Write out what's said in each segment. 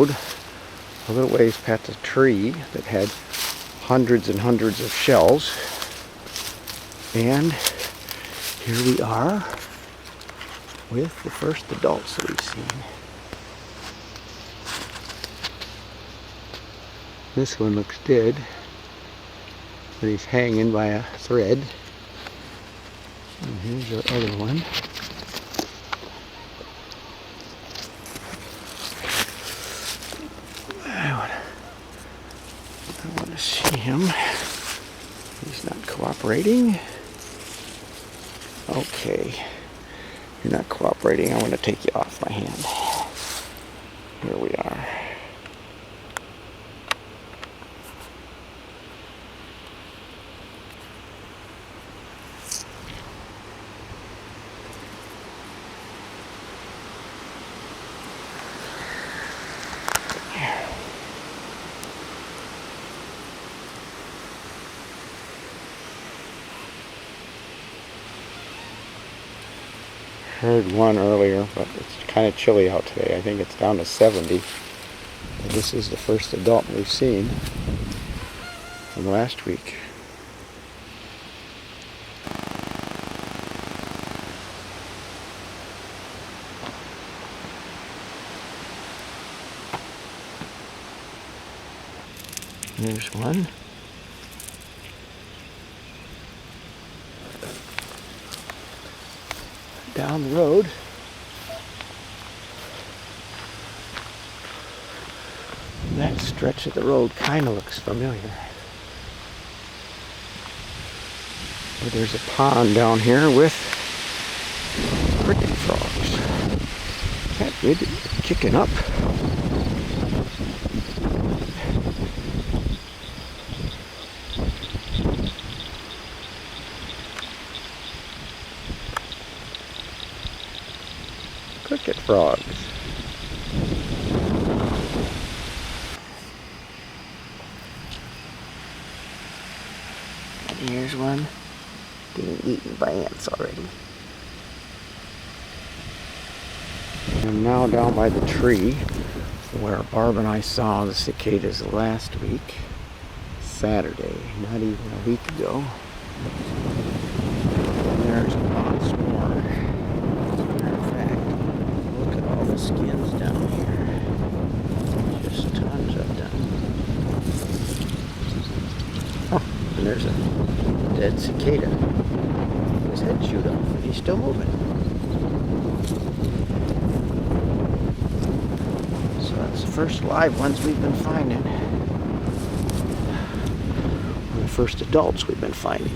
a little ways past a tree that had hundreds and hundreds of shells. And here we are with the first adults that we've seen. This one looks dead, but he's hanging by a thread. And here's our other one. I want to see him. He's not cooperating. Okay. You're not cooperating. I want to take you off my hand. Here we are. Heard one earlier, but it's kind of chilly out today. I think it's down to 70. But this is the first adult we've seen from last week. There's one. Down the road. That stretch of the road kind of looks familiar. But there's a pond down here with cricket frogs. That kid is kicking up. Cricket frogs. And here's one being eaten by ants already. I'm now down by the tree where Barb and I saw the cicadas last week, Saturday, not even a week ago. And there's lots more. Skins down here. Just tons of them. Oh, and there's a dead cicada. His head chewed off, but he's still moving. So that's the first live ones we've been finding. Or the first adults we've been finding.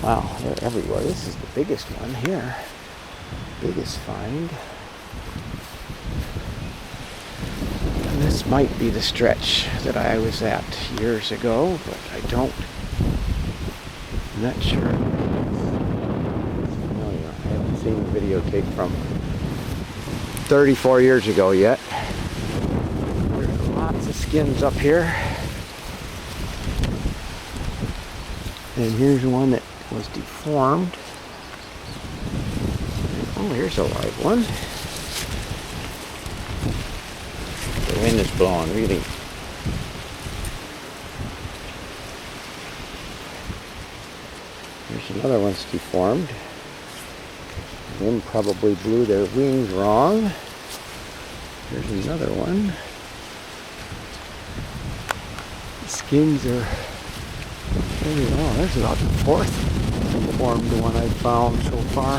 Wow, they're everywhere. This is the biggest one here. Biggest find. And this might be the stretch that I was at years ago, but I'm not sure. Familiar. I haven't seen the videotape from 34 years ago yet. There's lots of skins up here. And here's one that was deformed. Oh, here's a live one. The wind is blowing, really. There's another one's deformed. The wind probably blew their wings wrong. There's another one. The skins are... Oh, there's about the fourth formed one I've found so far.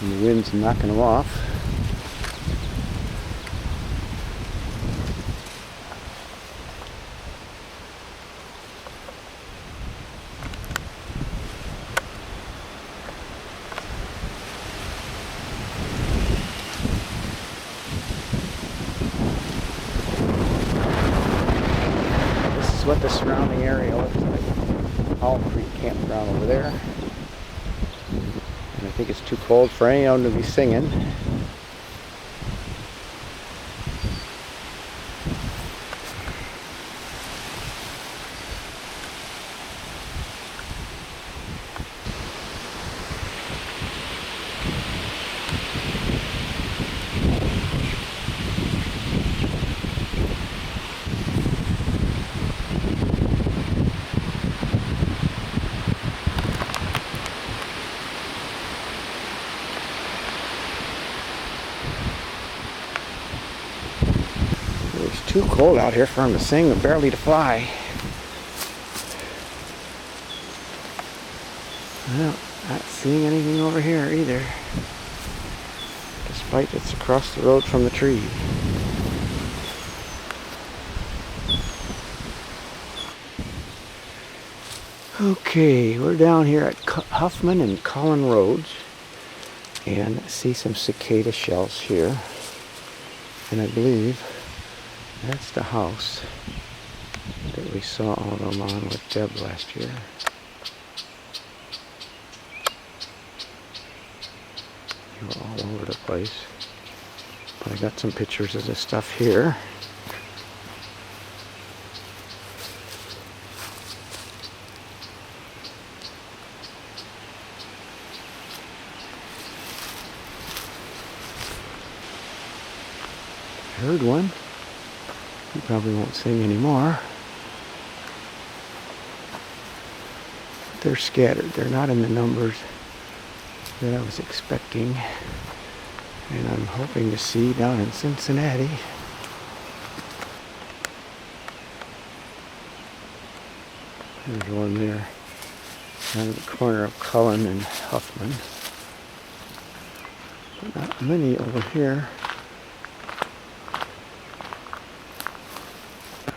And the wind's knocking them off. What the surrounding area looks like. Hall Creek campground over there. And I think it's too cold for any of them to be singing. too cold out here for him to sing, but barely to fly. Well, not seeing anything over here either, despite it's across the road from the tree. Okay, we're down here at Huffman and Cullen Roads, and see some cicada shells here. And I believe that's the house that we saw all of them on with Deb last year. They were all over the place. But I got some pictures of this stuff here. Heard one. He probably won't sing anymore. But they're scattered. They're not in the numbers that I was expecting. And I'm hoping to see down in Cincinnati. There's one there down at the corner of Cullen and Huffman. But not many over here.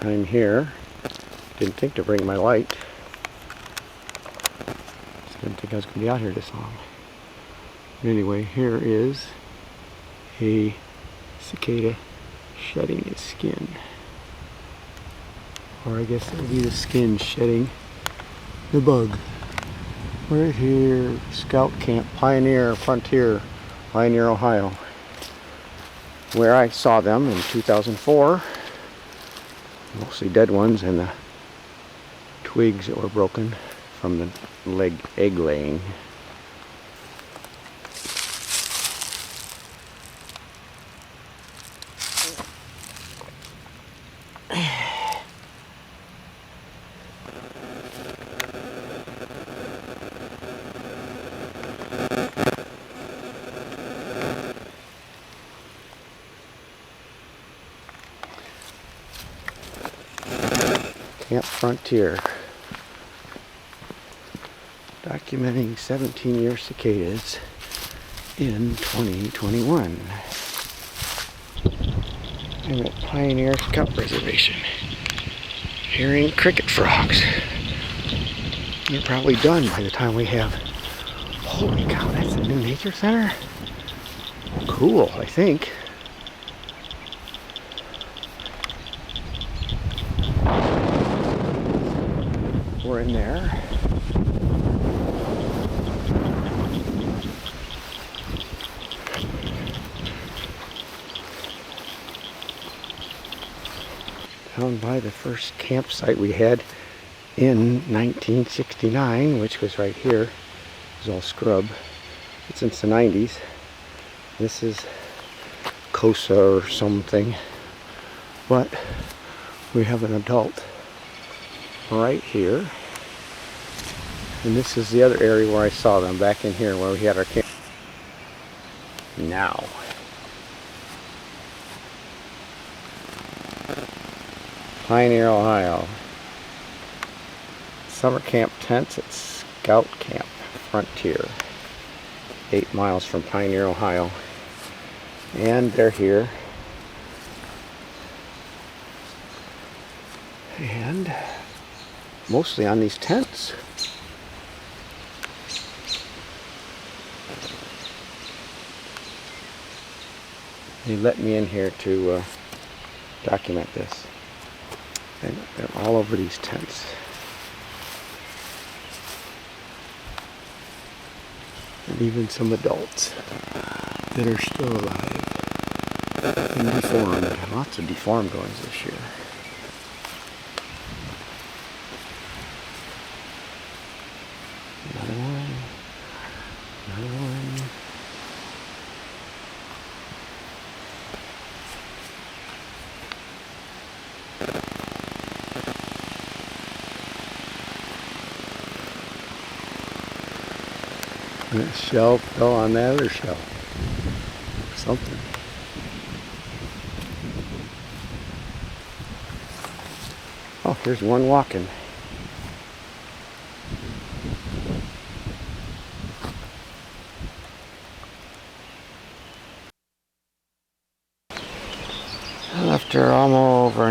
I'm here. Didn't think to bring my light. Just didn't think I was going to be out here this long. But anyway, here is a cicada shedding its skin. Or I guess it would be the skin shedding the bug. Right here, Scout Camp, Pioneer, Frontier, Pioneer, Ohio. Where I saw them in 2004. Mostly dead ones, and the twigs that were broken from the egg laying. Camp Frontier, documenting 17-year cicadas in 2021. I'm at Pioneer Scout Reservation, hearing cricket frogs. They're probably done by the time we have. Holy cow, that's a new nature center? Cool, I think. We're in there. Down by the first campsite we had in 1969, which was right here. It was all scrub. But since the 90s, this is Cosa or something. But we have an adult right here. And this is the other area where I saw them, back in here where we had our camp. Now. Pioneer, Ohio. Summer camp tents at Scout Camp Frontier. 8 miles from Pioneer, Ohio. And they're here. And mostly on these tents. They let me in here to document this. And they're all over these tents. And even some adults that are still alive and deformed. Lots of deformed ones this year. Another one. Another one. And that shell fell on that other shell. Something. Oh, here's one walking. After almost over